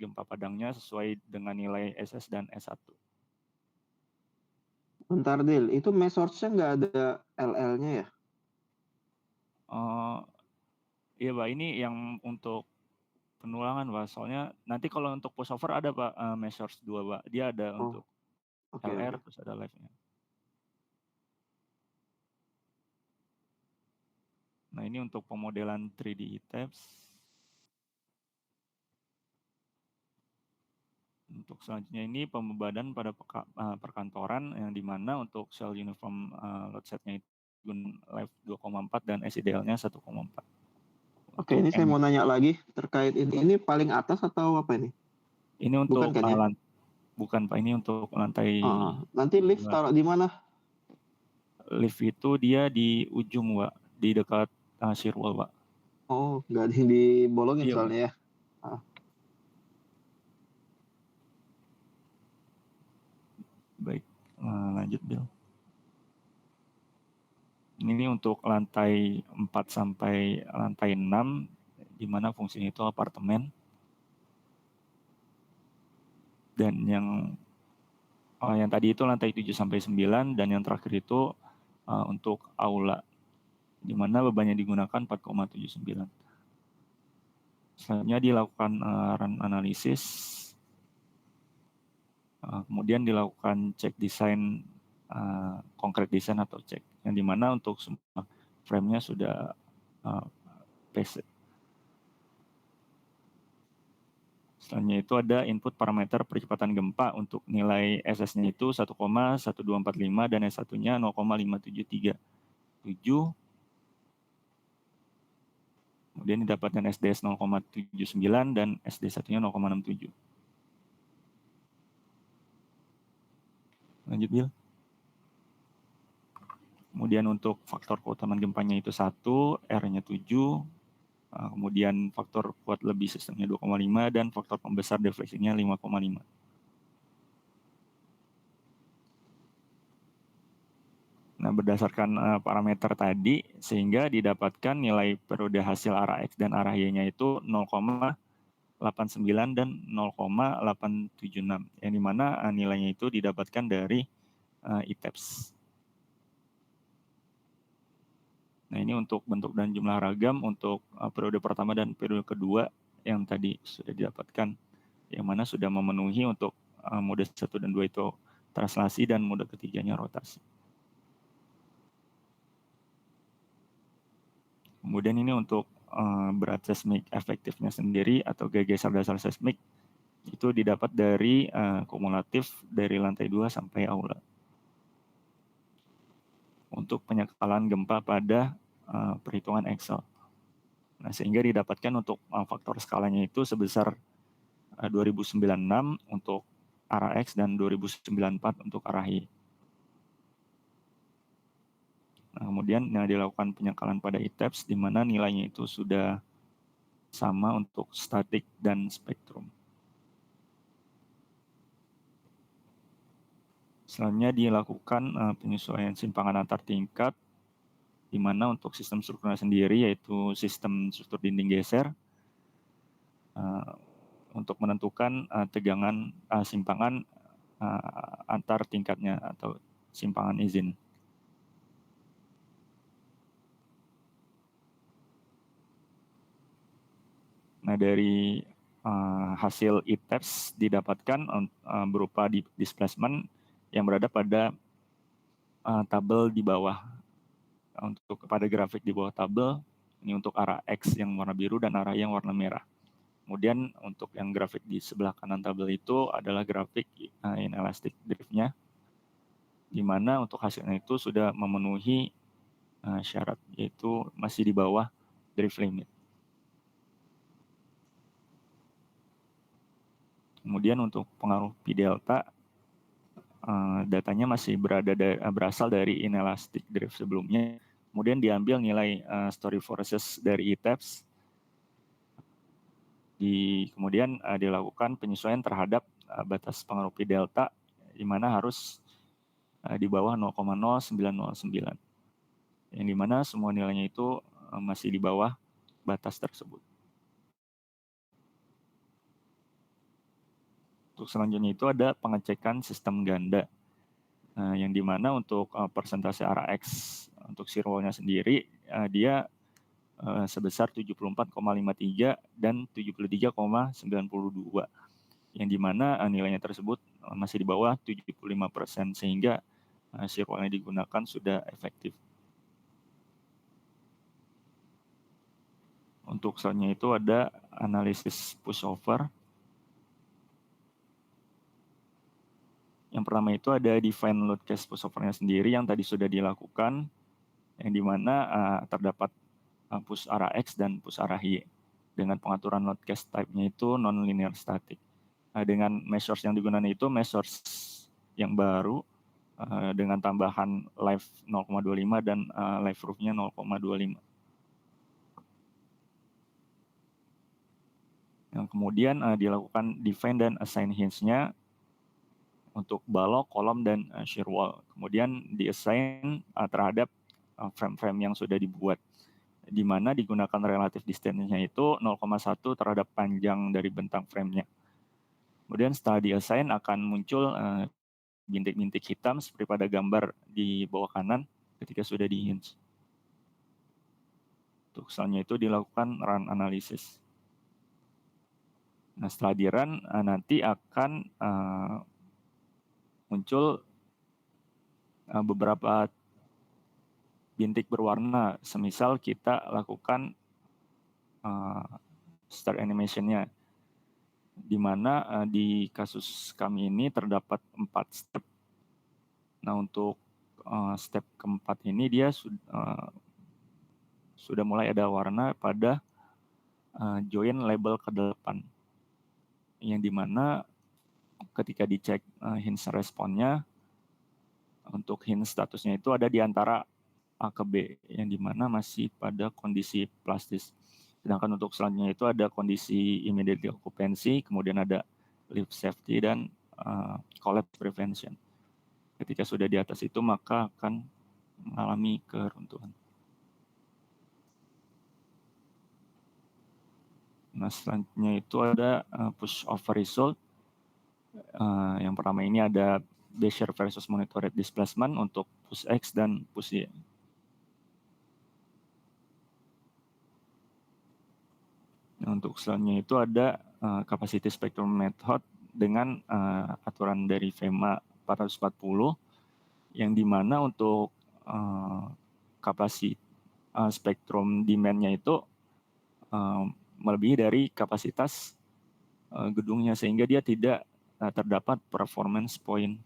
gempa padangnya sesuai dengan nilai SS dan S1. Bentar, Dil. Itu mesource-nya nggak ada LL-nya ya? Iya Pak, ini yang untuk penulangan Pak. Soalnya nanti kalau untuk pushover ada Pak, measures 2 Pak. Dia ada Oh, untuk oke, LR oke. terus ada live-nya. Nah ini untuk pemodelan 3D e-tabs. Untuk selanjutnya ini pembebanan pada perkantoran yang dimana untuk shell uniform load set-nya itu live 2,4 dan SIDL-nya 1,4. Oke, Untuk ini saya mau nanya lagi terkait ini. Ini paling atas atau apa ini? ini Bukan untuk kan ya? bukan Pak, ini untuk lantai Nanti lift 2. taruh di mana? Lift itu dia di ujung Pak, di dekat Shirwall Pak. Oh, nggak ada yang dibolongin Iya Pak. soalnya ya. Ah, Baik, lanjut Bill. Ini untuk lantai 4 sampai lantai 6, di mana fungsinya itu apartemen. Dan yang tadi itu lantai 7 sampai 9, dan yang terakhir itu untuk aula, di mana bebannya digunakan 4,79. Selanjutnya dilakukan run analisis, kemudian dilakukan cek desain, konkret desain atau cek, yang dimana untuk semua frame-nya sudah PC. Selanjutnya itu ada input parameter percepatan gempa untuk nilai SS-nya itu 1,1245 dan S1-nya 0,5737. Kemudian didapatkan SDS 0,79 dan SD1-nya 0,67. Lanjut, Bill. Kemudian untuk faktor keutamaan gempanya itu 1, R-nya 7, kemudian faktor kuat lebih sistemnya 2,5, dan faktor pembesar defleksinya 5,5. Nah, berdasarkan parameter tadi, sehingga didapatkan nilai periode hasil arah X dan arah Y-nya itu 0,89 dan 0,876, yang dimana nilainya itu didapatkan dari e-tabs. Nah, ini untuk bentuk dan jumlah ragam untuk periode pertama dan periode kedua yang tadi sudah didapatkan, yang mana sudah memenuhi untuk mode 1 dan 2 itu translasi, dan mode ketiganya rotasi. Kemudian ini untuk berat seismik efektifnya sendiri atau geser dasar seismik itu didapat dari kumulatif dari lantai 2 sampai aula. Untuk penyekalan gempa pada perhitungan Excel. Nah, sehingga didapatkan untuk faktor skalanya itu sebesar 2096 untuk arah X dan 2094 untuk arah Y. Nah, kemudian dilakukan penyekalan pada e-tabs, di mana nilainya itu sudah sama untuk statik dan spektrum. Selanjutnya dilakukan penyesuaian simpangan antar tingkat, di mana untuk sistem strukturnya sendiri yaitu sistem struktur dinding geser, untuk menentukan tegangan simpangan antar tingkatnya atau simpangan izin. Nah, dari hasil e-tabs didapatkan berupa displacement yang berada pada tabel di bawah. Untuk pada grafik di bawah tabel, ini untuk arah X yang warna biru dan arah yang warna merah. Kemudian untuk yang grafik di sebelah kanan tabel itu adalah grafik inelastic drift-nya, di mana untuk hasilnya itu sudah memenuhi syarat, yaitu masih di bawah drift limit. Kemudian untuk pengaruh P delta, datanya masih berasal dari inelastic drift sebelumnya. Kemudian diambil nilai story forces dari e-tabs. Kemudian dilakukan penyesuaian terhadap batas pengaruh P delta, di mana harus di bawah 0,0909. Yang dimana semua nilainya itu masih di bawah batas tersebut. Untuk selanjutnya itu ada pengecekan sistem ganda, yang dimana untuk persentase RAX untuk shear wall-nya sendiri dia sebesar 74,53 dan 73,92, yang dimana nilainya tersebut masih di bawah 75%, sehingga shear wall yang digunakan sudah efektif. Untuk selanjutnya itu ada analisis pushover. Yang pertama itu ada define load case pushover-nya sendiri yang tadi sudah dilakukan, yang dimana terdapat push arah X dan push arah Y dengan pengaturan load case type-nya itu non-linear static. Dengan measures yang digunakan itu measures yang baru dengan tambahan live 0,25 dan live roof-nya 0,25. Yang kemudian dilakukan define dan assign hinge-nya untuk balok, kolom, dan shear wall. Kemudian di-assign terhadap frame-frame yang sudah dibuat, di mana digunakan relative distance-nya itu 0,1 terhadap panjang dari bentang frame-nya. Kemudian setelah di-assign akan muncul bintik-bintik hitam seperti pada gambar di bawah kanan ketika sudah di-hinge. Untuk selanjutnya itu dilakukan run analysis. Nah, setelah di-run nanti akan muncul beberapa bintik berwarna, semisal kita lakukan start animation-nya, di mana di kasus kami ini terdapat 4 step. Nah, untuk step keempat ini dia sudah mulai ada warna pada join label ke-8, yang dimana ketika dicek hinge responnya, untuk hinge statusnya itu ada di antara A ke B, yang dimana masih pada kondisi plastis. Sedangkan untuk selanjutnya itu ada kondisi immediate occupancy, kemudian ada lift safety, dan collapse prevention. Ketika sudah di atas itu maka akan mengalami keruntuhan. Nah, selanjutnya itu ada push over result. Yang pertama ini ada base shear versus monitored displacement untuk push X dan push Y. Nah, untuk selanjutnya itu ada capacity spectrum method dengan aturan dari FEMA 440, yang dimana untuk kapasitas spektrum demand-nya itu melebihi dari kapasitas gedungnya, sehingga dia tidak terdapat performance point.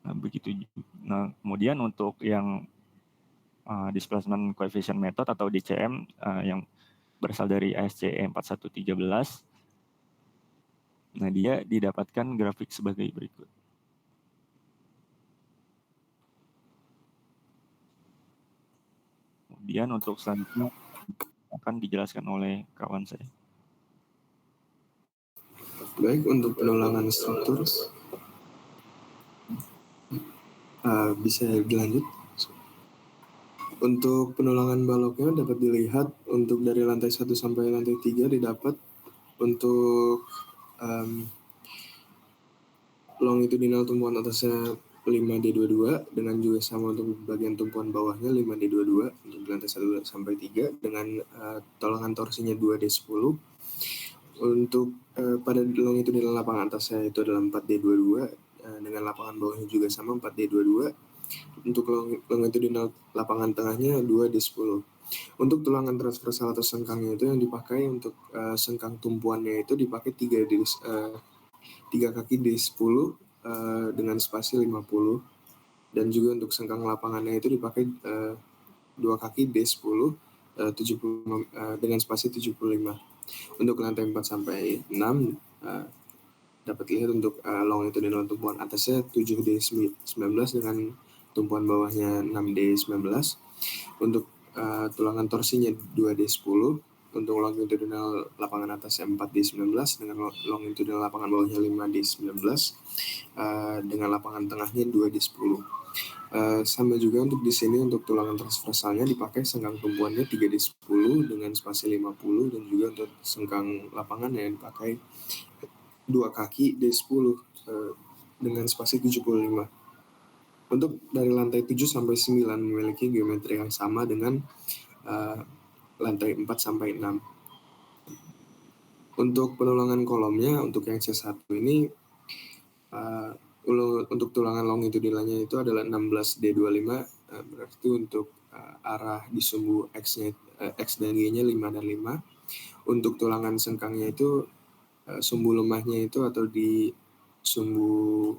Nah, begitu. Nah, kemudian untuk yang displacement coefficient method atau DCM yang berasal dari ASCE 4113, nah dia didapatkan grafik sebagai berikut. Kemudian untuk selanjutnya akan dijelaskan oleh kawan saya. Baik, untuk penulangan struktur bisa dilanjut. Untuk penulangan baloknya dapat dilihat untuk dari lantai 1 sampai lantai 3 didapat untuk longitudinal tumpuan atasnya 5D22 dengan juga sama untuk bagian tumpuan bawahnya 5D22 untuk lantai 1 sampai 3 dengan tolongan torsinya 2D10. Untuk pada longitudinal lapangan atasnya itu adalah 4D22 dengan lapangan bawahnya juga sama 4D22. Untuk longitudinal lapangan tengahnya 2D10. Untuk tulangan transversal atau sengkangnya itu yang dipakai untuk sengkang tumpuannya itu dipakai 3 kaki D10 dengan spasi 50, dan juga untuk sengkang lapangannya itu dipakai 2 kaki D10 dengan spasi 75. Untuk lantai 4 sampai 6 dapat dilihat untuk longitudinal tumpuan atasnya 7D19 dengan tumpuan bawahnya 6D19. Untuk tulangan torsinya 2D10. Untuk longitudinal lapangan atasnya 4D19 dengan longitudinal lapangan bawahnya 5D19 dengan lapangan tengahnya 2D10. Sama juga untuk di sini untuk tulangan transversalnya dipakai sengkang tumpuannya 3D10 dengan spasi 50 dan juga untuk sengkang lapangan yang dipakai 2 kaki D10 dengan spasi 75. Untuk dari lantai 7 sampai 9 memiliki geometri yang sama dengan lantai 4 sampai 6. Untuk penulangan kolomnya untuk yang C1 ini untuk tulangan longitudinalnya itu adalah 16D25, berarti untuk arah di sumbu X-nya, X dan Y-nya 5 dan 5. Untuk tulangan sengkangnya itu sumbu lemahnya itu atau di sumbu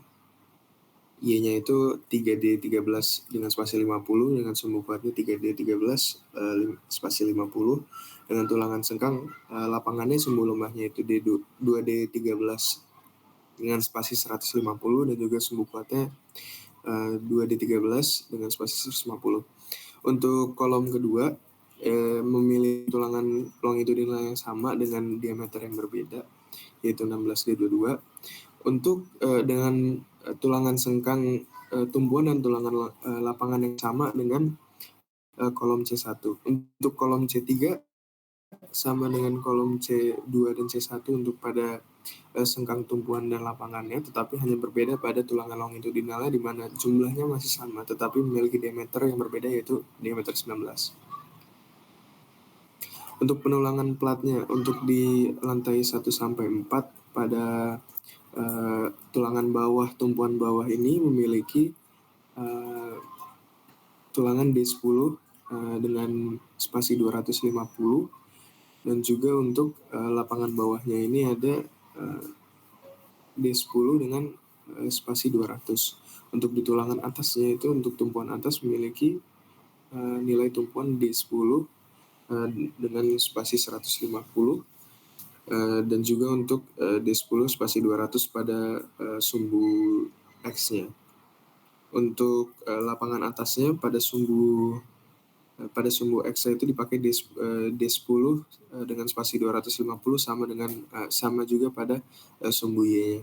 Y-nya itu 3D13 dengan spasi 50, dengan sumbu kuatnya 3D13 spasi 50. Dengan tulangan sengkang lapangannya sumbu lemahnya itu 2D13 dengan spasi 150 dan juga sumbu kuatnya 2D13 dengan spasi 150. Untuk kolom kedua memilih tulangan longitudinal yang sama dengan diameter yang berbeda, yaitu 16D22. Untuk dengan tulangan sengkang tumpuan dan tulangan lapangan yang sama dengan kolom C1. Untuk kolom C3 sama dengan kolom C2 dan C1 untuk pada sengkang tumpuan dan lapangannya, tetapi hanya berbeda pada tulangan longitudinalnya di mana jumlahnya masih sama tetapi memiliki diameter yang berbeda, yaitu diameter 19. Untuk penulangan platnya, untuk di lantai 1 sampai 4 pada tulangan bawah, tumpuan bawah ini memiliki tulangan D10 dengan spasi 250, dan juga untuk lapangan bawahnya ini ada D10 dengan spasi 200. Untuk di tulangan atasnya itu untuk tumpuan atas memiliki nilai tumpuan D10 dengan spasi 150, dan juga untuk D10 spasi 200 pada sumbu X-nya. Untuk lapangan atasnya pada sumbu X itu dipakai D10 dengan spasi 250 sama juga pada sumbu Y-nya.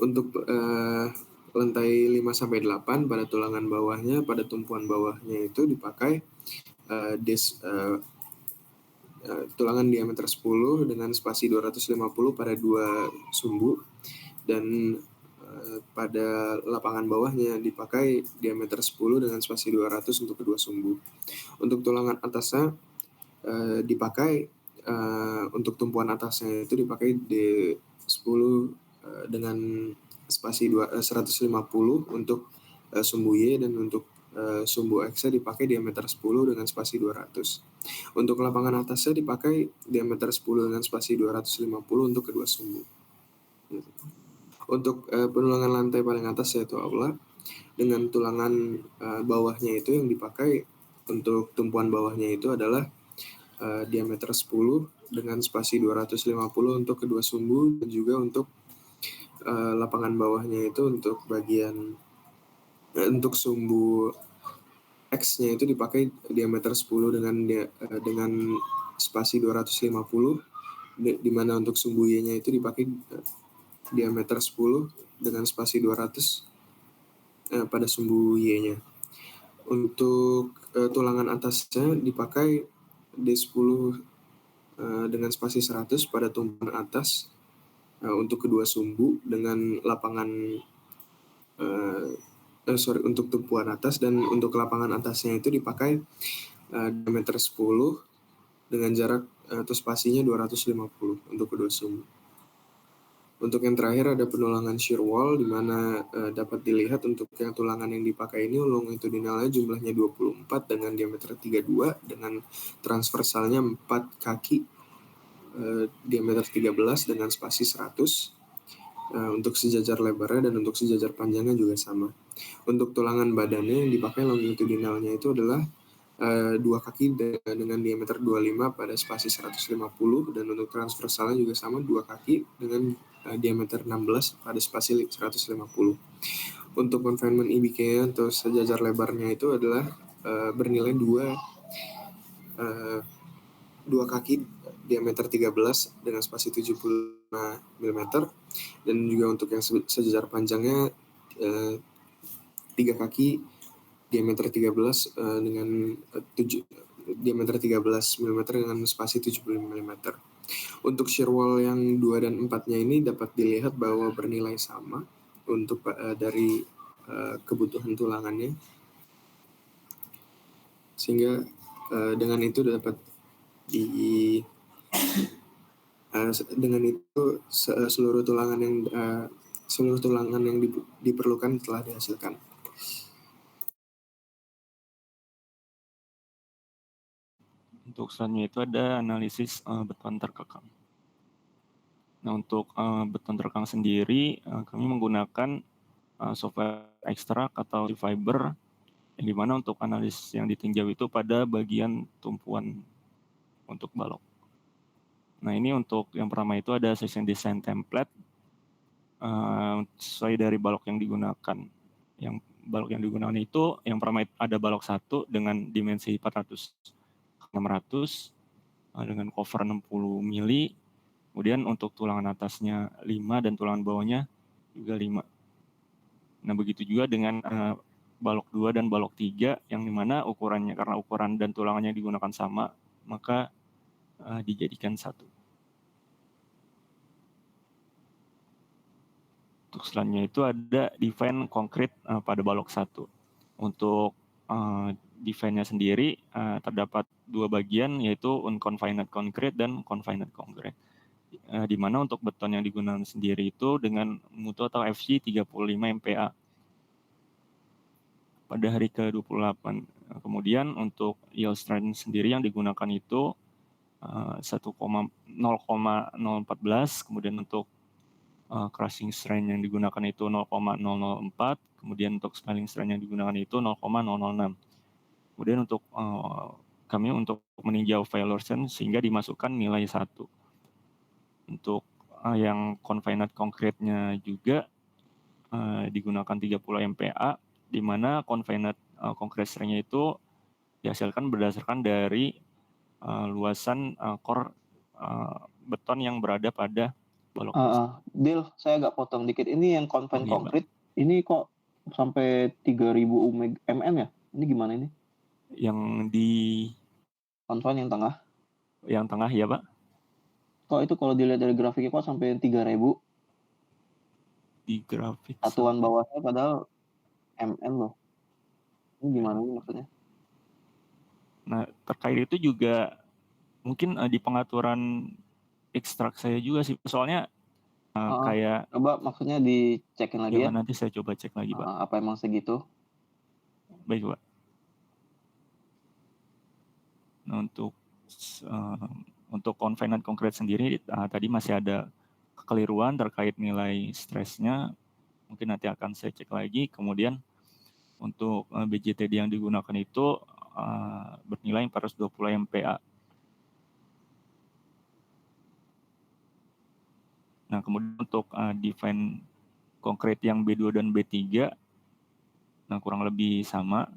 Untuk lantai 5 sampai 8 pada tulangan bawahnya, pada tumpuan bawahnya itu dipakai tulangan diameter 10 dengan spasi 250 pada 2 sumbu, dan pada lapangan bawahnya dipakai diameter 10 dengan spasi 200 untuk kedua sumbu. Untuk tulangan atasnya dipakai untuk tumpuan atasnya itu dipakai D10 dengan spasi 150 untuk sumbu Y, dan untuk sumbu X dipakai diameter 10 dengan spasi 200. Untuk lapangan atasnya dipakai diameter 10 dengan spasi 250 untuk kedua sumbu. Untuk penulangan lantai paling atas yaitu aula, dengan tulangan bawahnya itu yang dipakai untuk tumpuan bawahnya itu adalah diameter 10 dengan spasi 250 untuk kedua sumbu, dan juga untuk lapangan bawahnya itu untuk bagian untuk sumbu X-nya itu dipakai diameter 10 dengan spasi 250, di mana untuk sumbu Y-nya itu dipakai diameter 10 dengan spasi 200 pada sumbu Y-nya. Untuk tulangan atasnya dipakai D10 dengan spasi 100 pada tumpuan atas untuk kedua sumbu, dengan lapangan untuk tumpuan atas, dan untuk lapangan atasnya itu dipakai diameter 10 dengan jarak atau spasinya 250 untuk kedua sumbu. Untuk yang terakhir ada penulangan shear wall, di mana dapat dilihat untuk yang tulangan yang dipakai ini longitudinalnya jumlahnya 24 dengan diameter 32, dengan transversalnya 4 kaki diameter 13 dengan spasi 100. Untuk sejajar lebarnya dan untuk sejajar panjangnya juga sama. Untuk tulangan badannya yang dipakai longitudinalnya itu adalah 2 kaki dengan diameter 25 pada spasi 150, dan untuk transversalnya juga sama 2 kaki dengan diameter 16 pada spasi 150. Untuk confinement IBK atau sejajar lebarnya itu adalah bernilai 2 kaki diameter 13 dengan spasi 75 mm, dan juga untuk yang sejajar panjangnya 3 kaki diameter 13 dengan diameter 13 mm dengan spasi 75 mm. Untuk shear wall yang 2 dan 4-nya ini dapat dilihat bahwa bernilai sama untuk dari kebutuhan tulangannya, sehingga dengan itu dapat dengan itu seluruh tulangan yang diperlukan telah dihasilkan. Untuk selanjutnya itu ada analisis beton terkekang. Nah, untuk beton terkekang sendiri, kami menggunakan software ekstrak atau fiber, yang dimana untuk analisis yang ditinjau itu pada bagian tumpuan untuk balok. Nah, ini untuk yang pertama itu ada section design template sesuai dari balok yang digunakan. Yang balok yang digunakan itu yang pertama ada balok 1 dengan dimensi 400x600 dengan cover 60 mili. Kemudian untuk tulangan atasnya 5 dan tulangan bawahnya juga 5. Nah, begitu juga dengan balok 2 dan balok 3 yang dimana ukurannya, karena ukuran dan tulangannya digunakan sama, maka dijadikan 1. Untuk selanjutnya itu ada define konkret pada balok 1. Untuk define-nya sendiri terdapat 2 bagian, yaitu unconfined concrete dan confined concrete. Di mana untuk beton yang digunakan sendiri itu dengan mutu atau FC 35 MPa pada hari ke-28. Kemudian untuk yield strength sendiri yang digunakan itu 0,014, kemudian untuk crushing strength yang digunakan itu 0,004, kemudian untuk spalling strength yang digunakan itu 0,006. Kemudian untuk kami untuk meninjau failure strength sehingga dimasukkan nilai 1. Untuk yang confined concrete-nya juga digunakan 30 MPa, di mana confined concrete strength-nya itu dihasilkan berdasarkan dari luasan core beton yang berada pada balok tersebut. Dil, saya agak potong dikit. Ini yang confined Iya, concrete, ini kok sampai 3000 mm ya? Ini gimana ini? Yang di Confined yang tengah ya, Pak? Kok itu kalau dilihat dari grafiknya kok sampai 3000? Di grafik Satuan bawahnya padahal mm loh. Ini gimana ini maksudnya? Nah, terkait itu juga mungkin di pengaturan ekstrak saya juga sih. Soalnya kayak Coba maksudnya dicekin lagi ya. nanti saya coba cek lagi, Pak. Apa emang segitu? Baik, Pak. Nah, untuk confined concrete sendiri tadi masih ada kekeliruan terkait nilai stresnya. Mungkin nanti akan saya cek lagi. Kemudian untuk BJTD yang digunakan itu bernilai 420 MPa. Nah, kemudian untuk define konkret yang B2 dan B3, nah kurang lebih sama.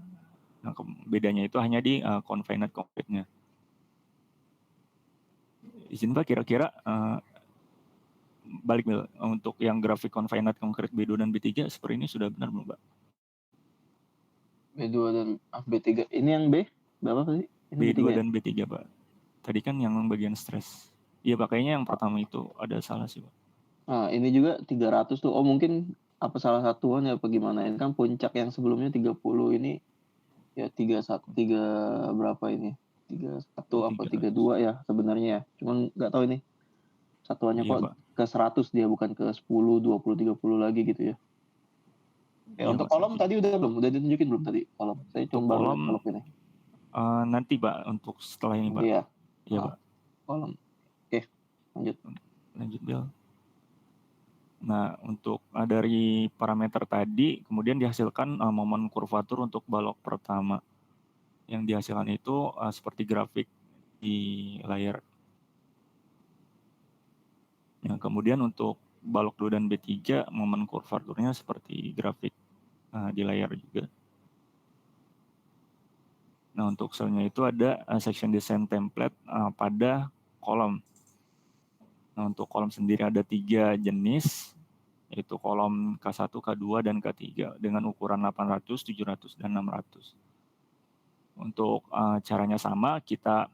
Nah, bedanya itu hanya di confined concrete-nya. Izin Pak, kira-kira balik Mil, untuk yang grafik confined concrete B2 dan B3 seperti ini sudah benar belum, Pak? B2 dan B3. Ini yang B? Berapa sih? Ini B2 B3 dan B3, Pak. Tadi kan yang bagian stres. Iya, Pak, kayaknya yang pertama itu ada salah sih, Pak. Nah, ini juga 300 tuh. Oh, mungkin apa salah satuan ya apa gimana? Ini kan puncak yang sebelumnya 30, ini ya 31 berapa ini? 31 apa 32 ya sebenarnya ya. Cuman nggak tahu ini satuannya kok Pak. ke 100 dia bukan ke 10, 20, 30 lagi gitu ya. Untuk Pak, kolom tadi udah belum? Udah ditunjukin belum tadi kolom? Saya cuma baru lihat kolom ini. Nanti, Pak, untuk setelah ini, Pak. Iya, Pak. Kolom. Oke, lanjut, Bill. Nah, untuk dari parameter tadi, kemudian dihasilkan momen kurvatur untuk balok pertama. Yang dihasilkan itu seperti grafik di layar. Nah, kemudian untuk balok 2 dan B3, momen kurvaturnya seperti grafik di layar juga. Nah, untuk selanjutnya itu ada section design template pada kolom. Nah, untuk kolom sendiri ada 3 jenis. yaitu kolom K1, K2, dan K3 dengan ukuran 800, 700, dan 600. Untuk caranya sama, kita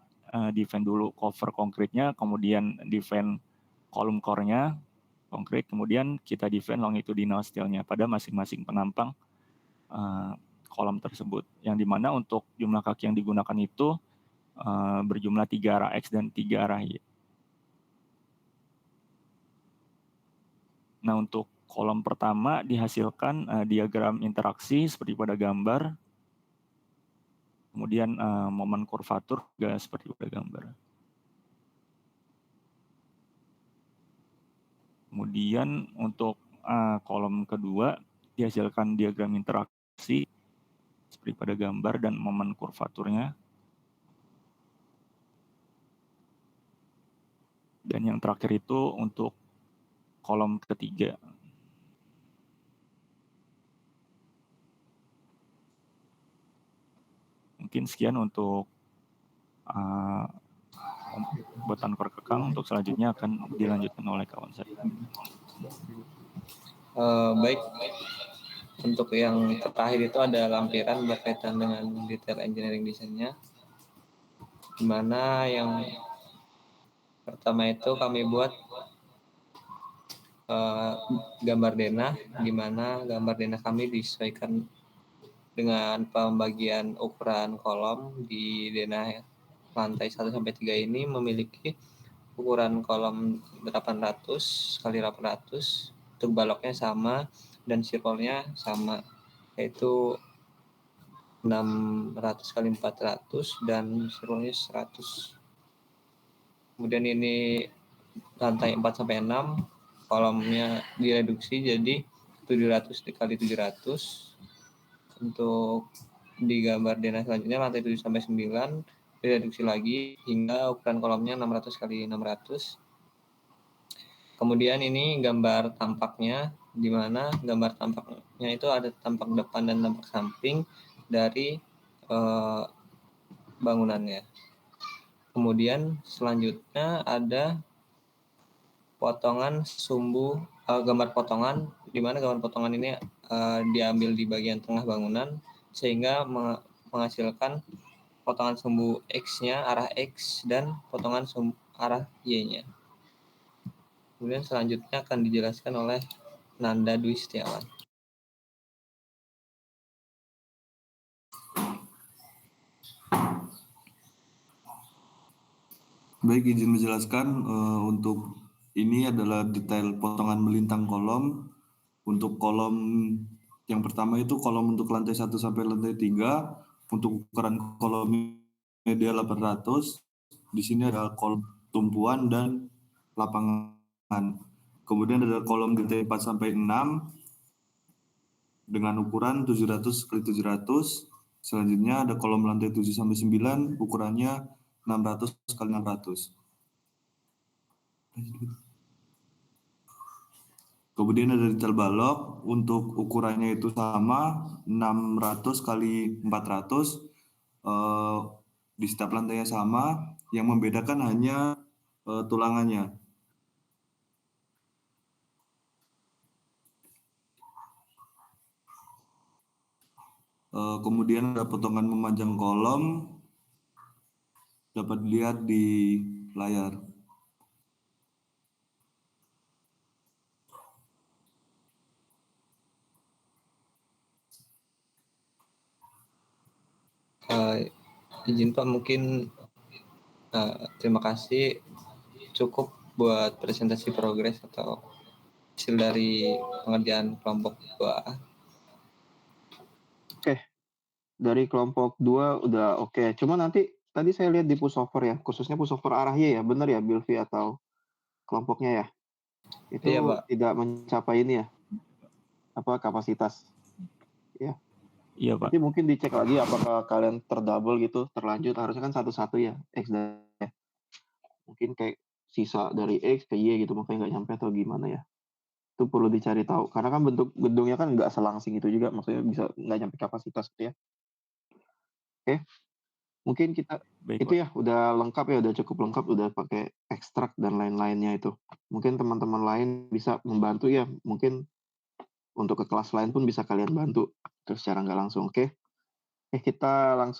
define dulu cover konkretnya, kemudian define kolom core-nya konkret, kemudian kita define longitudinal steel-nya pada masing-masing penampang kolom tersebut. Yang dimana untuk jumlah kaki yang digunakan itu berjumlah 3 arah X dan 3 arah Y. Nah, untuk kolom pertama dihasilkan diagram interaksi seperti pada gambar. Kemudian momen kurvatur juga seperti pada gambar. Kemudian untuk kolom kedua dihasilkan diagram interaksi seperti pada gambar dan momen kurvaturnya. Dan yang terakhir itu untuk kolom ketiga. Mungkin sekian untuk pembuatan core kekang. Untuk selanjutnya akan dilanjutkan oleh kawan saya. Baik, untuk yang terakhir itu ada lampiran berkaitan dengan detail engineering desainnya, dimana yang pertama itu kami buat gambar denah, di mana gambar denah kami disesuaikan dengan pembagian ukuran kolom di denah lantai 1 sampai 3 ini memiliki ukuran kolom 800 kali 800, untuk baloknya sama dan sirkolnya sama, yaitu 600 kali 400 dan sirkolnya 100. Kemudian ini lantai 4 sampai 6, kolomnya direduksi jadi 700 kali 700. Untuk di gambar denah selanjutnya lantai 7 sampai 9 direduksi lagi hingga ukuran kolomnya 600 kali 600. Kemudian ini gambar tampaknya, di mana gambar tampaknya itu ada tampak depan dan tampak samping dari bangunannya. Kemudian selanjutnya ada potongan sumbu, gambar potongan, di mana gambar potongan ini diambil di bagian tengah bangunan sehingga menghasilkan potongan sumbu X-nya arah X dan potongan sumbu arah Y-nya. Kemudian selanjutnya akan dijelaskan oleh Nanda Dwi Setiawan. Baik, izin menjelaskan untuk ini adalah detail potongan melintang kolom. Untuk kolom yang pertama itu kolom untuk lantai 1 sampai lantai 3. Untuk ukuran kolom media 800. Di sini ada kolom tumpuan dan lapangan. Kemudian ada kolom lantai 4 sampai 6 dengan ukuran 700 kali 700. Selanjutnya ada kolom lantai 7 sampai 9 ukurannya 600 kali 600. Kemudian ada detail balok, untuk ukurannya itu sama 600 kali 400. Di setiap lantainya sama, yang membedakan hanya tulangannya. Kemudian ada potongan memanjang kolom, dapat dilihat di layar. Izin Pak, mungkin terima kasih, cukup buat presentasi progres atau hasil dari pengerjaan kelompok 2A. Oke, dari kelompok 2 udah oke. Cuma nanti tadi saya lihat di pushover ya, khususnya pushover arah Y ya, benar ya Bilvi atau kelompoknya ya? Itu Iya, Pak. tidak mencapai ini ya, kapasitas. Ya. Iya, Pak. Nanti mungkin dicek lagi apakah kalian terdouble gitu, terlanjut, harusnya kan satu-satu ya, X dan Y. Mungkin kayak sisa dari X ke Y gitu, makanya nggak nyampe atau gimana ya. Itu perlu dicari tahu, karena kan bentuk gedungnya kan nggak selangsing itu juga, maksudnya bisa nggak nyampe kapasitas gitu ya. Oke. Mungkin kita Baik, itu ya udah lengkap ya, udah cukup lengkap, udah pakai ekstrak dan lain-lainnya itu. Mungkin teman-teman lain bisa membantu ya, mungkin untuk ke kelas lain pun bisa kalian bantu, terus secara nggak langsung, oke? Kita langsung